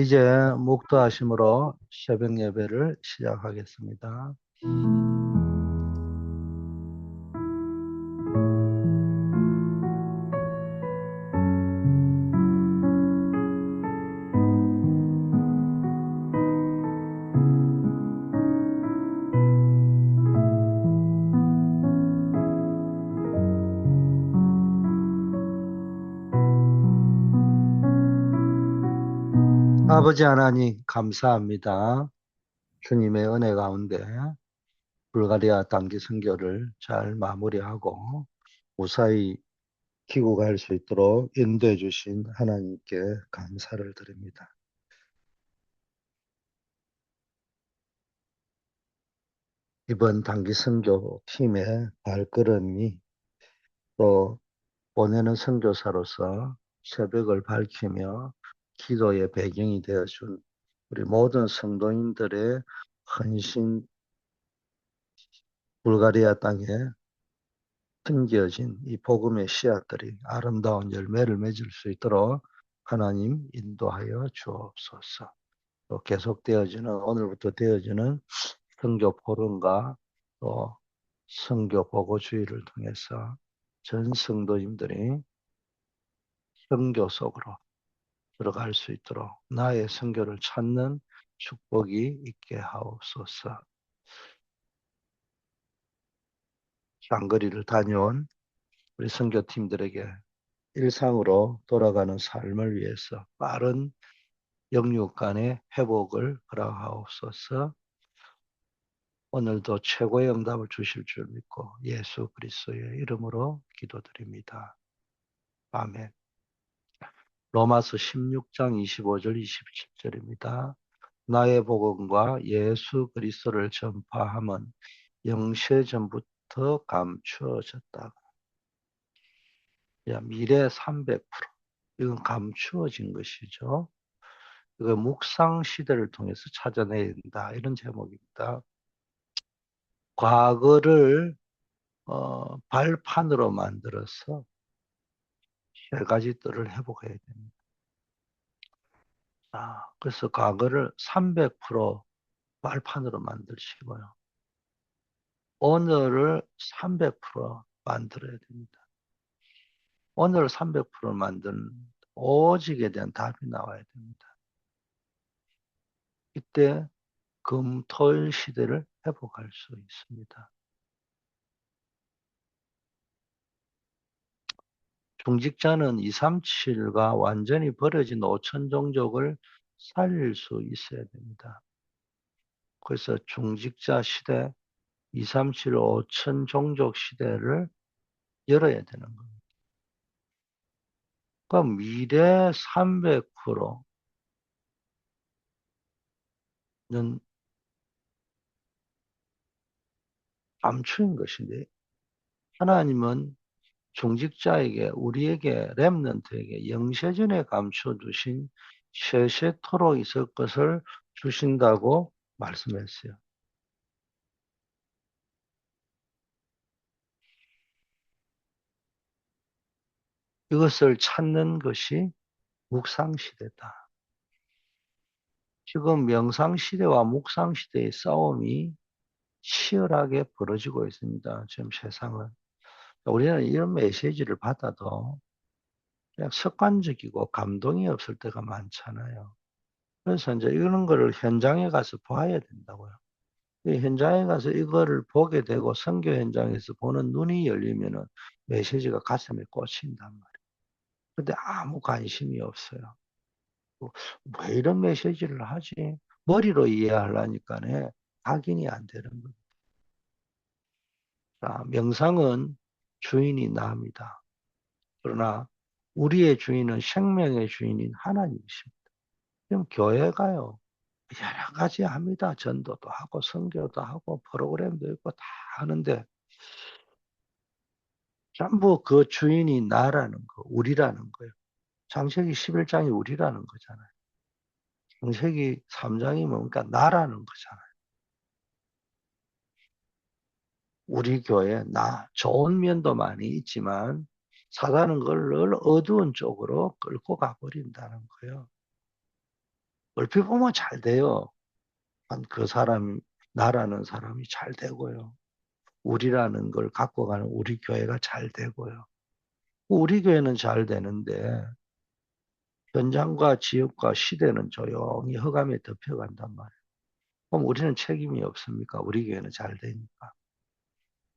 이제 묵도하심으로 새벽 예배를 시작하겠습니다. 아버지 하나님 감사합니다. 주님의 은혜 가운데 불가리아 단기 선교를 잘 마무리하고 무사히 귀국할 수 있도록 인도해 주신 하나님께 감사를 드립니다. 이번 단기 선교 팀의 발걸음이 또 보내는 선교사로서 새벽을 밝히며 기도의 배경이 되어준 우리 모든 성도인들의 헌신 불가리아 땅에 심겨진 이 복음의 씨앗들이 아름다운 열매를 맺을 수 있도록 하나님 인도하여 주옵소서. 또 계속되어지는 오늘부터 되어지는 선교 포럼과 또 선교 보고주의를 통해서 전 성도님들이 선교 속으로 들어갈 수 있도록 나의 선교를 찾는 축복이 있게 하옵소서. 장거리를 다녀온 우리 선교팀들에게 일상으로 돌아가는 삶을 위해서 빠른 영육 간의 회복을 허락하옵소서. 오늘도 최고의 응답을 주실 줄 믿고 예수 그리스도의 이름으로 기도드립니다. 아멘. 로마서 16장 25절 27절입니다. 나의 복음과 예수 그리스도를 전파함은 영세전부터 감추어졌다. 미래 300%. 이건 감추어진 것이죠. 이거 묵상 시대를 통해서 찾아내야 된다. 이런 제목입니다. 과거를 발판으로 만들어서 세 가지 뜰을 회복해야 됩니다. 그래서 과거를 300% 발판으로 만드시고요. 오늘을 300% 만들어야 됩니다. 오늘 300% 만든 오직에 대한 답이 나와야 됩니다. 이때 금토일 시대를 회복할 수 있습니다. 중직자는 237과 완전히 버려진 5천 종족을 살릴 수 있어야 됩니다. 그래서 중직자 시대 237, 5천 종족 시대를 열어야 되는 겁니다. 그럼 미래 300%는 감추인 것인데 하나님은 중직자에게 우리에게 렘넌트에게 영세전에 감춰두신 세세토록 있을 것을 주신다고 말씀했어요. 이것을 찾는 것이 묵상시대다. 지금 명상시대와 묵상시대의 싸움이 치열하게 벌어지고 있습니다. 지금 세상은. 우리는 이런 메시지를 받아도 그냥 습관적이고 감동이 없을 때가 많잖아요. 그래서 이제 이런 거를 현장에 가서 봐야 된다고요. 현장에 가서 이거를 보게 되고 선교 현장에서 보는 눈이 열리면은 메시지가 가슴에 꽂힌단 말이에요. 근데 아무 관심이 없어요. 왜 이런 메시지를 하지? 머리로 이해하려니까네 각인이 안 되는 거예요. 명상은 주인이 나입니다. 그러나 우리의 주인은 생명의 주인인 하나님이십니다. 그럼 교회가요. 여러 가지 합니다. 전도도 하고 선교도 하고 프로그램도 있고 다 하는데 전부 그 주인이 나라는 거, 우리라는 거예요. 창세기 11장이 우리라는 거잖아요. 창세기 3장이 뭡니까? 나라는 거잖아요. 우리 교회 나 좋은 면도 많이 있지만 사단은 그걸 어두운 쪽으로 끌고 가버린다는 거예요. 얼핏 보면 잘 돼요. 그 사람, 나라는 사람이 잘 되고요. 우리라는 걸 갖고 가는 우리 교회가 잘 되고요. 우리 교회는 잘 되는데 현장과 지역과 시대는 조용히 흑암에 덮여간단 말이에요. 그럼 우리는 책임이 없습니까? 우리 교회는 잘 되니까.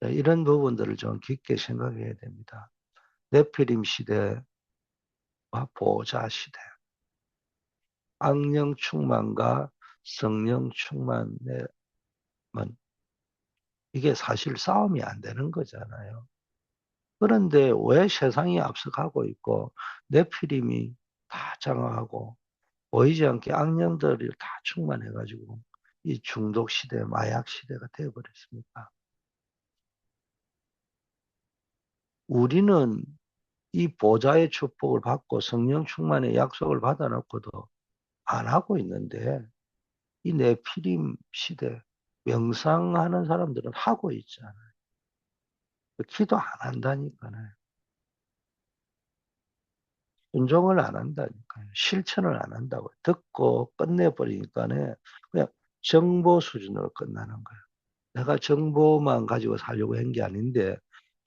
네, 이런 부분들을 좀 깊게 생각해야 됩니다. 네피림 시대와 보호자 시대, 악령 충만과 성령 충만의 이게 사실 싸움이 안 되는 거잖아요. 그런데 왜 세상이 앞서가고 있고 네피림이 다 장악하고 보이지 않게 악령들이 다 충만해가지고 이 중독 시대, 마약 시대가 되어버렸습니까? 우리는 이 보좌의 축복을 받고 성령 충만의 약속을 받아놓고도 안 하고 있는데 이 네피림 시대 명상하는 사람들은 하고 있잖아요. 기도 안 한다니까요. 순종을 안 한다니까요. 실천을 안 한다고. 듣고 끝내버리니까는 그냥 정보 수준으로 끝나는 거예요. 내가 정보만 가지고 살려고 한 게 아닌데,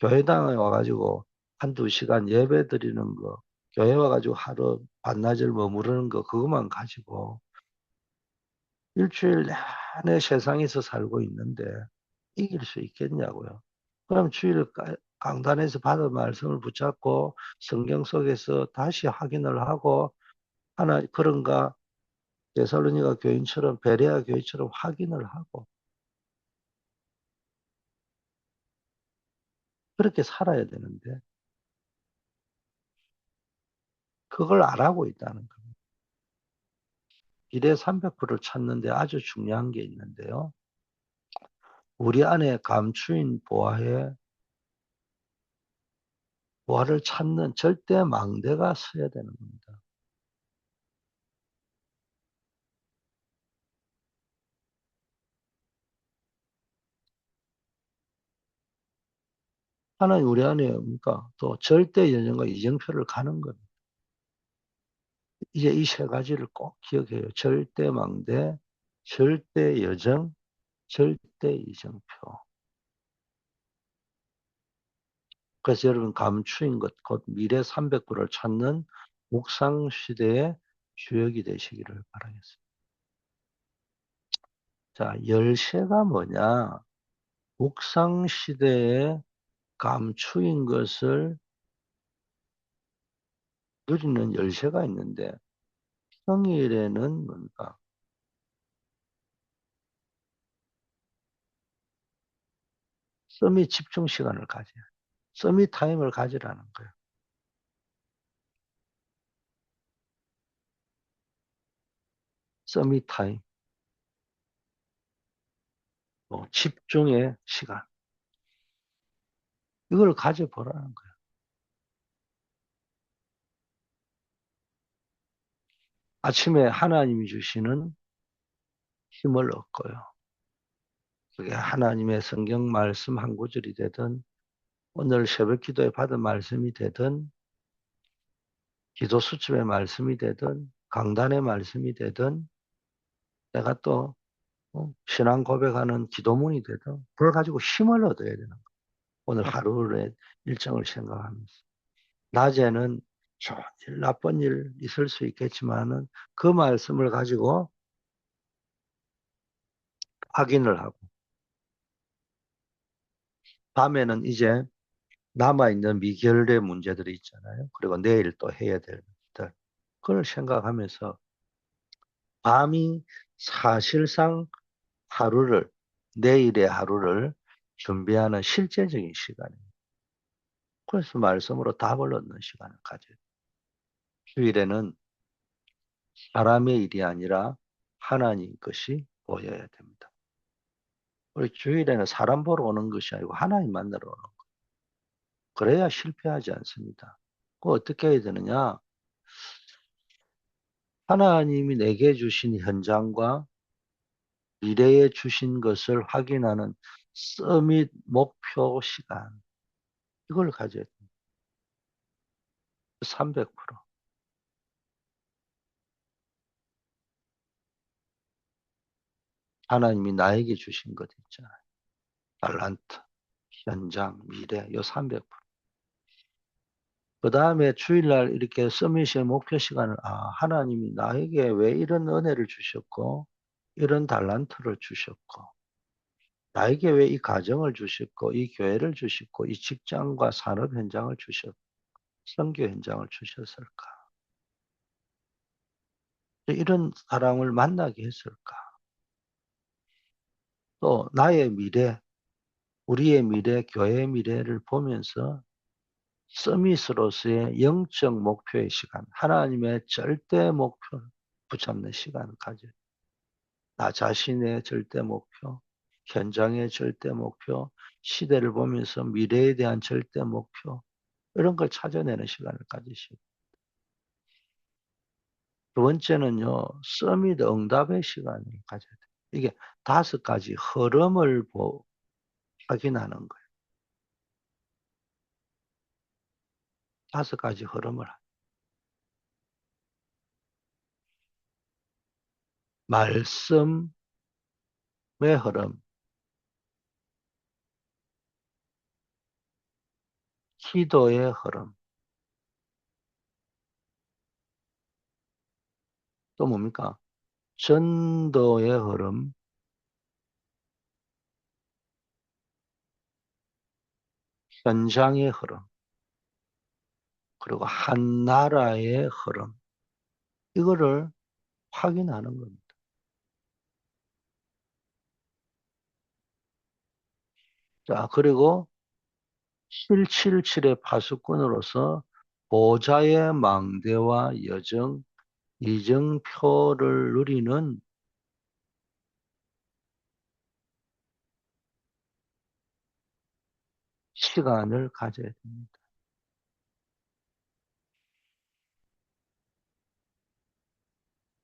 교회당에 와가지고 한두 시간 예배 드리는 거, 교회 와가지고 하루 반나절 머무르는 거, 그것만 가지고 일주일 내내 세상에서 살고 있는데 이길 수 있겠냐고요. 그럼 주일 강단에서 받은 말씀을 붙잡고 성경 속에서 다시 확인을 하고 하나 그런가 데살로니가 교인처럼 베레아 교회처럼 확인을 하고 그렇게 살아야 되는데 그걸 안 하고 있다는 겁니다. 비례 300%를 찾는데 아주 중요한 게 있는데요. 우리 안에 감추인 보화를 찾는 절대 망대가 서야 되는 겁니다. 하나님 우리 안에 뭡니까? 또 절대 여정과 이정표를 가는 겁니다. 이제 이 세 가지를 꼭 기억해요. 절대 망대, 절대 여정, 절대 이정표. 그래서 여러분 감추인 것, 곧 미래 300%를 찾는 묵상 시대의 주역이 되시기를 바라겠습니다. 자, 열쇠가 뭐냐? 묵상 시대에 감추인 것을 누리는 열쇠가 있는데 평일에는 뭔가 서밋 집중 시간을 가져야 서밋 타임을 가지라는 거예요. 서밋 타임, 뭐 집중의 시간. 이걸 가져보라는 거예요. 아침에 하나님이 주시는 힘을 얻고요. 그게 하나님의 성경 말씀 한 구절이 되든 오늘 새벽 기도에 받은 말씀이 되든 기도 수첩의 말씀이 되든 강단의 말씀이 되든 내가 또 신앙 고백하는 기도문이 되든 그걸 가지고 힘을 얻어야 되는 거예요. 오늘 하루의 일정을 생각하면서 낮에는 좋은 일, 나쁜 일 있을 수 있겠지만은 그 말씀을 가지고 확인을 하고 밤에는 이제 남아있는 미결의 문제들이 있잖아요. 그리고 내일 또 해야 될 것들. 그걸 생각하면서 밤이 사실상 하루를, 내일의 하루를 준비하는 실제적인 시간입니다. 그래서 말씀으로 답을 얻는 시간을 가져요. 주일에는 사람의 일이 아니라 하나님 것이 보여야 됩니다. 우리 주일에는 사람 보러 오는 것이 아니고 하나님 만나러 오는 것. 그래야 실패하지 않습니다. 그 어떻게 해야 되느냐? 하나님이 내게 주신 현장과 미래에 주신 것을 확인하는 서밋 목표 시간. 이걸 가져야 됩니다. 300%. 하나님이 나에게 주신 것 있잖아요. 달란트, 현장, 미래, 요 300%. 그 다음에 주일날 이렇게 서밋의 목표 시간을, 하나님이 나에게 왜 이런 은혜를 주셨고, 이런 달란트를 주셨고, 나에게 왜 이 가정을 주셨고, 이 교회를 주셨고, 이 직장과 산업 현장을 주셨고, 선교 현장을 주셨을까? 이런 사람을 만나게 했을까? 또 나의 미래, 우리의 미래, 교회의 미래를 보면서 서밋으로서의 영적 목표의 시간, 하나님의 절대 목표를 붙잡는 시간을 가져요. 나 자신의 절대 목표, 현장의 절대 목표, 시대를 보면서 미래에 대한 절대 목표, 이런 걸 찾아내는 시간을 가지시고. 두 번째는요, 서밋 응답의 시간을 가져야 돼요. 이게 5가지 흐름을 확인하는 거예요. 5가지 흐름을. 말씀의 흐름, 기도의 흐름, 또 뭡니까? 전도의 흐름, 현장의 흐름, 그리고 한 나라의 흐름. 이거를 확인하는 겁니다. 자, 그리고 777의 파수꾼으로서 보좌의 망대와 여정, 이정표를 누리는 시간을 가져야 됩니다.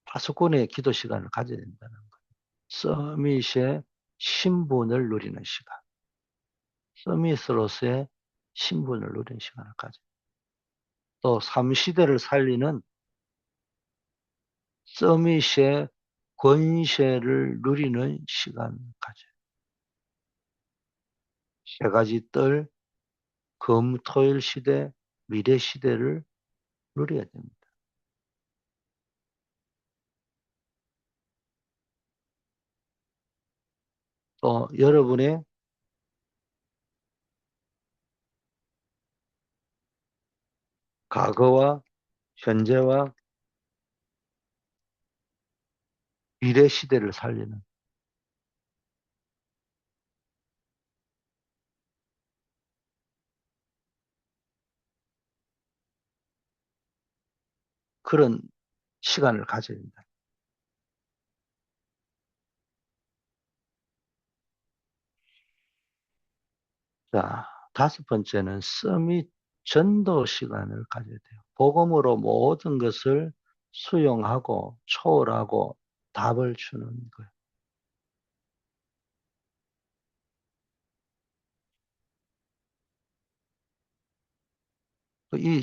파수꾼의 기도 시간을 가져야 된다는 거예요. 서밋의 신분을 누리는 시간. 서밋으로서의 신분을 누리는 시간을 가져요. 또 3시대를 살리는 서밋의 권세를 누리는 시간을 가져요. 3가지 뜰, 금, 토, 일 시대, 미래 시대를 누려야 됩니다. 또 여러분의 과거와 현재와 미래 시대를 살리는 그런 시간을 가져야 된다. 자, 5번째는 서밋 전도 시간을 가져야 돼요. 복음으로 모든 것을 수용하고 초월하고 답을 주는 거예요. 이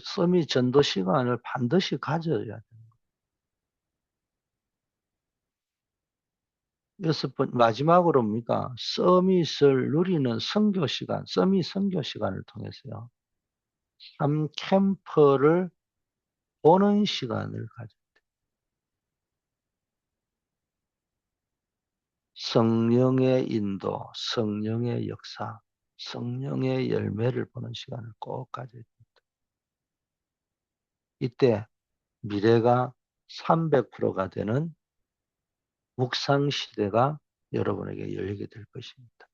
서밋 전도 시간을 반드시 가져야 돼요. 6번, 마지막으로입니다. 서밋을 누리는 선교 시간, 서밋 선교 시간을 통해서요. 3캠프를 보는 시간을 가져. 성령의 인도, 성령의 역사, 성령의 열매를 보는 시간을 꼭 가져야 됩니다. 이때 미래가 300%가 되는 묵상 시대가 여러분에게 열리게 될 것입니다.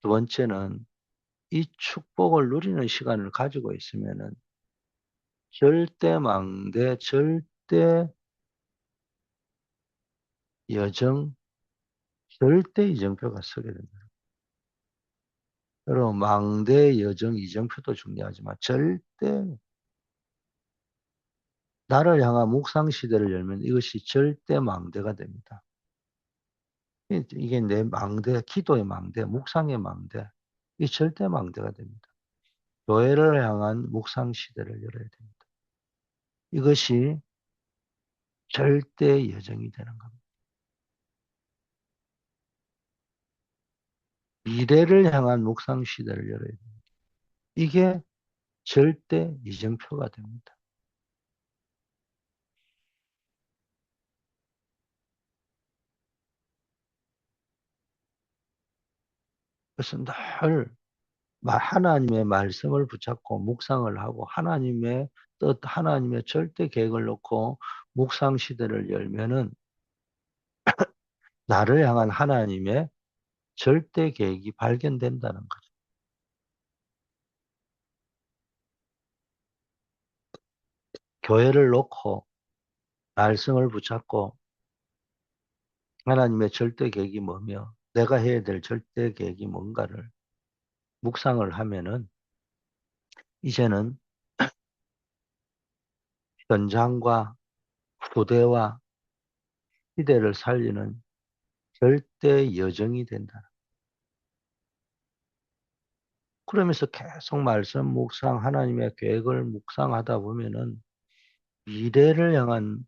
두 번째는 이 축복을 누리는 시간을 가지고 있으면은 절대 망대, 절대 여정, 절대 이정표가 서게 됩니다. 여러분, 망대, 여정, 이정표도 중요하지만 절대 나를 향한 묵상 시대를 열면 이것이 절대 망대가 됩니다. 이게 내 망대, 기도의 망대, 묵상의 망대, 이 절대 망대가 됩니다. 교회를 향한 묵상 시대를 열어야 됩니다. 이것이 절대 여정이 되는 겁니다. 미래를 향한 묵상 시대를 열어야 돼요. 이게 절대 이정표가 됩니다. 그래서 늘 하나님의 말씀을 붙잡고 묵상을 하고 하나님의 뜻, 하나님의 절대 계획을 놓고 묵상 시대를 열면은 나를 향한 하나님의 절대 계획이 발견된다는 거죠. 교회를 놓고 말씀을 붙잡고 하나님의 절대 계획이 뭐며 내가 해야 될 절대 계획이 뭔가를 묵상을 하면은 이제는 현장과 후대와 시대를 살리는 절대 여정이 된다. 그러면서 계속 말씀 묵상, 하나님의 계획을 묵상하다 보면은 미래를 향한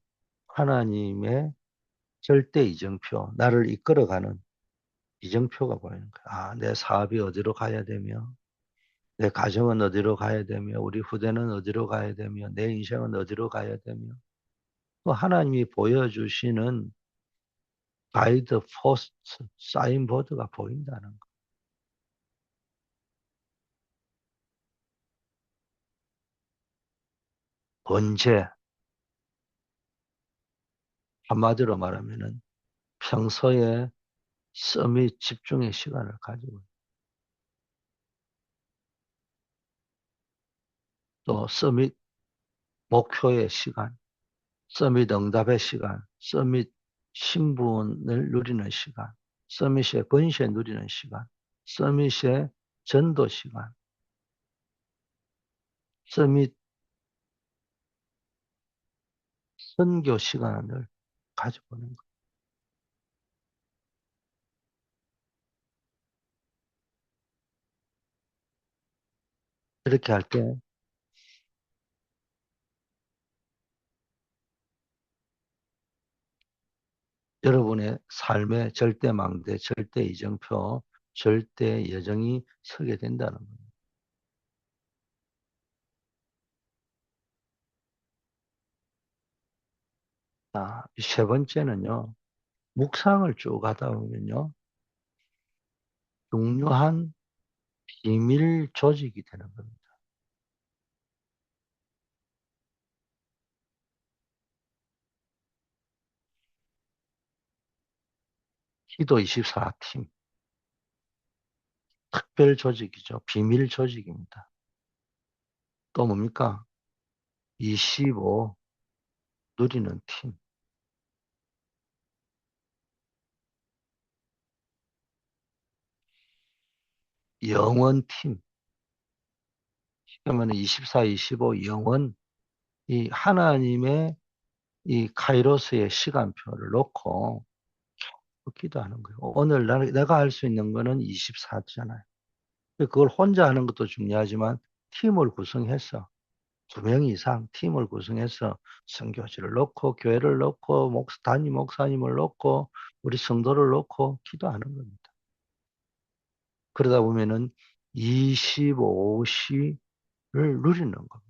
하나님의 절대 이정표, 나를 이끌어가는 이정표가 보이는 거야. 아, 내 사업이 어디로 가야 되며, 내 가정은 어디로 가야 되며, 우리 후대는 어디로 가야 되며, 내 인생은 어디로 가야 되며, 또 하나님이 보여주시는 가이드 포스트, 사인보드가 보인다는 거. 언제, 한마디로 말하면은 평소에 서밋 집중의 시간을 가지고 또 서밋 목표의 시간, 서밋 응답의 시간, 서밋 신분을 누리는 시간, 서밋의 권세 누리는 시간, 서밋의 전도 시간, 서밋 선교 시간을 가지고 있는 거예요. 이렇게 할 때 여러분의 삶의 절대망대, 절대 이정표, 절대 여정이 서게 된다는 겁니다. 자, 세 번째는요. 묵상을 쭉 하다 보면요. 중요한 비밀 조직이 되는 겁니다. 기도 24팀, 특별 조직이죠. 비밀 조직입니다. 또 뭡니까? 25 누리는 팀, 영원 팀. 그러면 24, 25 영원, 이 하나님의 이 카이로스의 시간표를 놓고 기도하는 거예요. 오늘 내가 할 수 있는 거는 24잖아요. 그걸 혼자 하는 것도 중요하지만 팀을 구성해서 두 명 이상 팀을 구성해서 선교지를 놓고 교회를 놓고 담임 목사님을 놓고 우리 성도를 놓고 기도하는 겁니다. 그러다 보면은 25시를 누리는 겁니다.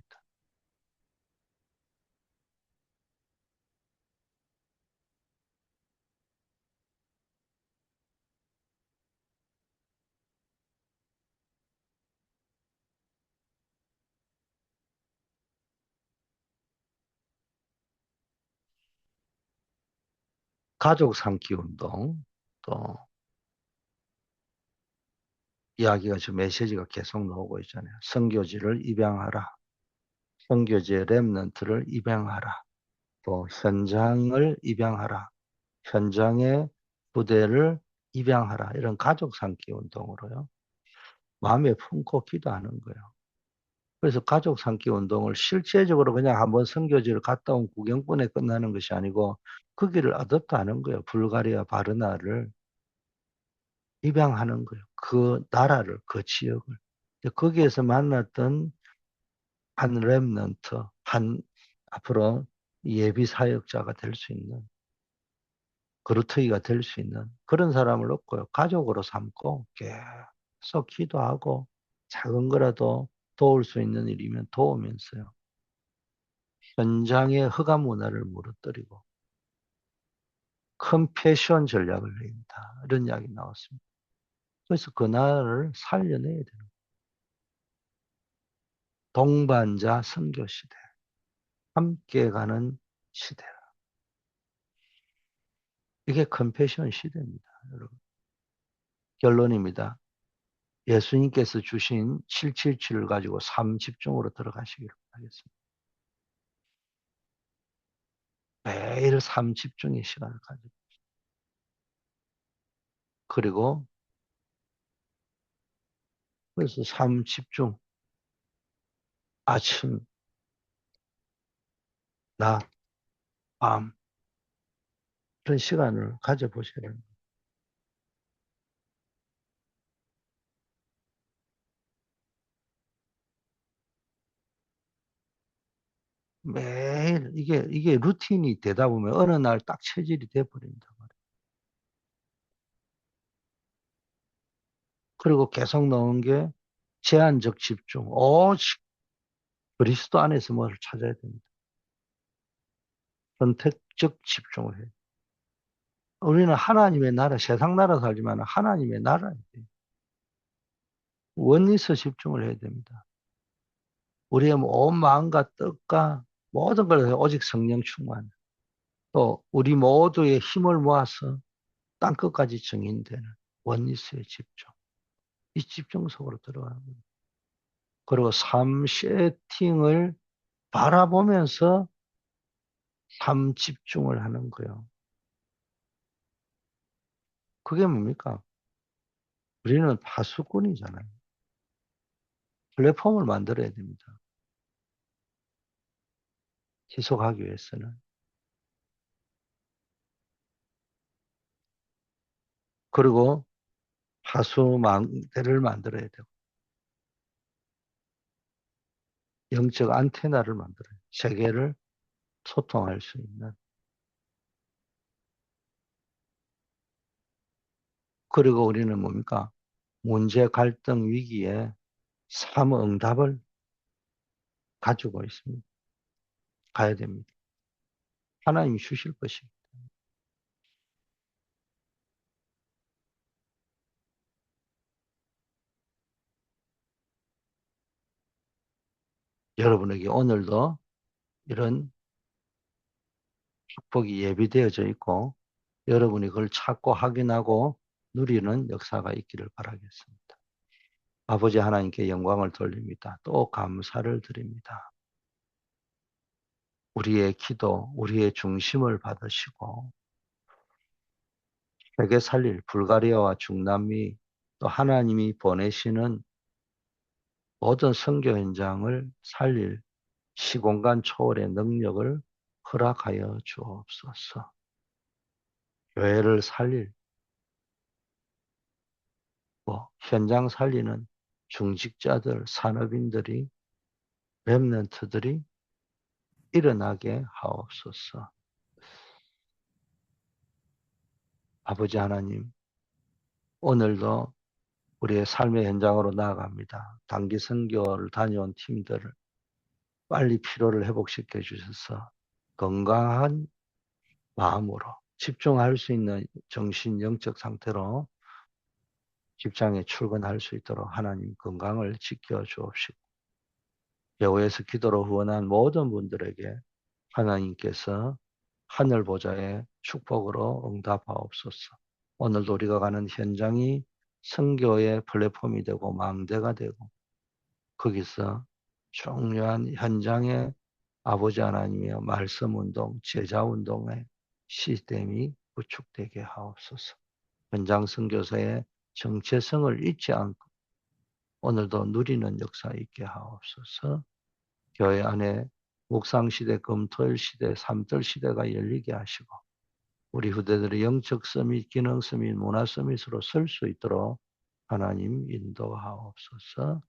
가족 삼기 운동 또 이야기가 지금 메시지가 계속 나오고 있잖아요. 선교지를 입양하라. 선교지의 렘넌트를 입양하라. 또 현장을 입양하라. 현장의 부대를 입양하라. 이런 가족 삼기 운동으로요. 마음에 품고 기도하는 거예요. 그래서 가족 삼기 운동을 실제적으로 그냥 한번 선교지를 갔다 온 구경뿐에 끝나는 것이 아니고 거기를 어떻트하는 거예요. 불가리아 바르나를 입양하는 거예요. 그 나라를, 그 지역을. 거기에서 만났던 한 렘넌트, 한 앞으로 예비 사역자가 될 수 있는 그루터기가 될 수 있는 그런 사람을 얻고요. 가족으로 삼고 계속 기도하고 작은 거라도 도울 수 있는 일이면 도우면서요. 현장의 허가 문화를 무너뜨리고 컴패션 전략을 내린다. 이런 이야기 나왔습니다. 그래서 그 나라를 살려내야 되는 거예요. 동반자 선교 시대, 함께 가는 시대. 이게 컴패션 시대입니다, 여러분. 결론입니다. 예수님께서 주신 777을 가지고 삶 집중으로 들어가시기를 바라겠습니다. 매일 삶 집중의 시간을 가지고 그리고 그래서 삶 집중 아침, 낮, 밤 그런 시간을 가져보셔야 됩니다. 매일 이게 루틴이 되다 보면 어느 날 딱 체질이 돼 버린다 말이에요. 그리고 계속 넣은 게 제한적 집중. 오직 그리스도 안에서 뭐를 찾아야 됩니다. 선택적 집중을 해요. 우리는 하나님의 나라, 세상 나라 살지만 하나님의 나라에 원리서 집중을 해야 됩니다. 우리의 온 마음과 뜻과 모든 걸 오직 성령 충만. 또 우리 모두의 힘을 모아서 땅끝까지 증인되는 원리스의 집중. 이 집중 속으로 들어가는 겁니다. 그리고 삶 세팅을 바라보면서 삶 집중을 하는 거예요. 그게 뭡니까? 우리는 파수꾼이잖아요. 플랫폼을 만들어야 됩니다. 지속하기 위해서는. 그리고 파수망대를 만들어야 되고, 영적 안테나를 만들어요. 세계를 소통할 수 있는. 그리고 우리는 뭡니까? 문제, 갈등, 위기에 삼응답을 가지고 있습니다. 가야 됩니다. 하나님이 주실 것입니다. 여러분에게 오늘도 이런 축복이 예비되어져 있고 여러분이 그걸 찾고 확인하고 누리는 역사가 있기를 바라겠습니다. 아버지 하나님께 영광을 돌립니다. 또 감사를 드립니다. 우리의 기도, 우리의 중심을 받으시고 세계 살릴 불가리아와 중남미 또 하나님이 보내시는 모든 선교 현장을 살릴 시공간 초월의 능력을 허락하여 주옵소서. 교회를 살릴 현장 살리는 중직자들, 산업인들이 렘넌트들이 일어나게 하옵소서. 아버지 하나님, 오늘도 우리의 삶의 현장으로 나아갑니다. 단기 선교를 다녀온 팀들을 빨리 피로를 회복시켜 주셔서 건강한 마음으로 집중할 수 있는 정신, 영적 상태로 직장에 출근할 수 있도록 하나님 건강을 지켜 주옵시고 여호와에서 기도로 후원한 모든 분들에게 하나님께서 하늘 보좌의 축복으로 응답하옵소서. 오늘도 우리가 가는 현장이 선교의 플랫폼이 되고 망대가 되고 거기서 중요한 현장에 아버지 하나님의 말씀 운동, 제자 운동의 시스템이 구축되게 하옵소서. 현장 선교사의 정체성을 잊지 않고 오늘도 누리는 역사 있게 하옵소서. 교회 안에 묵상시대, 금토일 시대, 삼들 시대가 열리게 하시고 우리 후대들의 영적 서밋, 기능 서밋, 문화 서밋으로 설 수 있도록 하나님 인도하옵소서.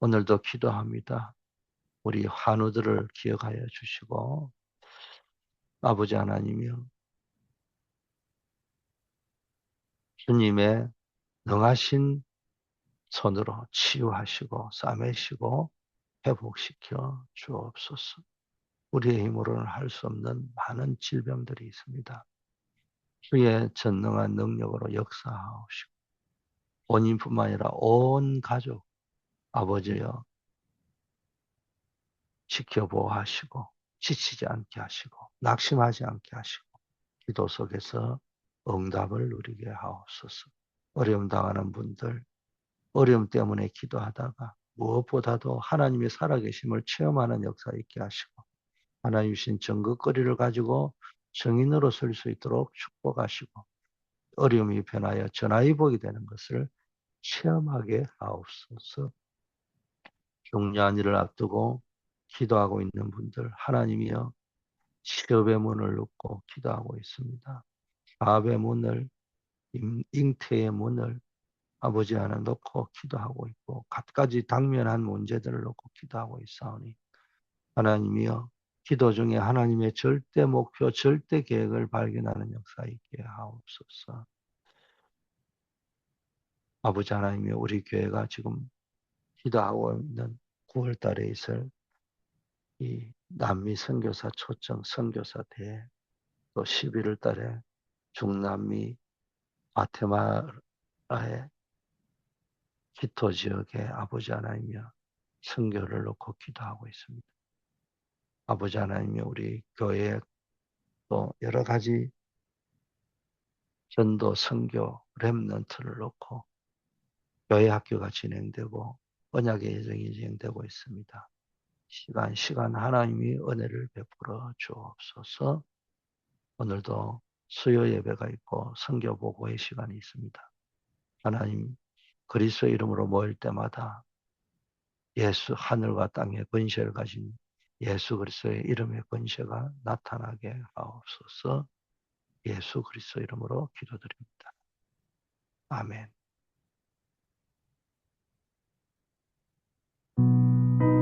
오늘도 기도합니다. 우리 환우들을 기억하여 주시고 아버지 하나님이여 주님의 능하신 손으로 치유하시고 싸매시고 회복시켜 주옵소서. 우리의 힘으로는 할 수 없는 많은 질병들이 있습니다. 주의 전능한 능력으로 역사하옵시고 본인뿐만 아니라 온 가족 아버지여 지켜보호하시고 지치지 않게 하시고 낙심하지 않게 하시고 기도 속에서 응답을 누리게 하옵소서. 어려움 당하는 분들, 어려움 때문에 기도하다가 무엇보다도 하나님의 살아계심을 체험하는 역사 있게 하시고 하나님 주신 증거거리를 가지고 증인으로 설 수 있도록 축복하시고 어려움이 변하여 전화위복이 되는 것을 체험하게 하옵소서. 중요한 일을 앞두고 기도하고 있는 분들 하나님이여 취업의 문을 놓고 기도하고 있습니다. 사업의 문을 잉태의 문을 아버지 하나 놓고 기도하고 있고 갖가지 당면한 문제들을 놓고 기도하고 있사오니 하나님이여 기도 중에 하나님의 절대 목표 절대 계획을 발견하는 역사 있게 하옵소서. 아버지 하나님이여 우리 교회가 지금 기도하고 있는 9월 달에 있을 이 남미 선교사 초청 선교사 대회 또 11월 달에 중남미 과테말라의 기토 지역에 아버지 하나님이여 선교를 놓고 기도하고 있습니다. 아버지 하나님이여 우리 교회 또 여러 가지 전도 선교 렘넌트를 놓고 교회 학교가 진행되고 언약의 예정이 진행되고 있습니다. 시간 하나님이 은혜를 베풀어 주옵소서. 오늘도 수요 예배가 있고 선교 보고의 시간이 있습니다. 하나님 그리스도의 이름으로 모일 때마다 예수 하늘과 땅의 권세를 가진 예수 그리스도의 이름의 권세가 나타나게 하옵소서. 예수 그리스도 이름으로 기도드립니다. 아멘.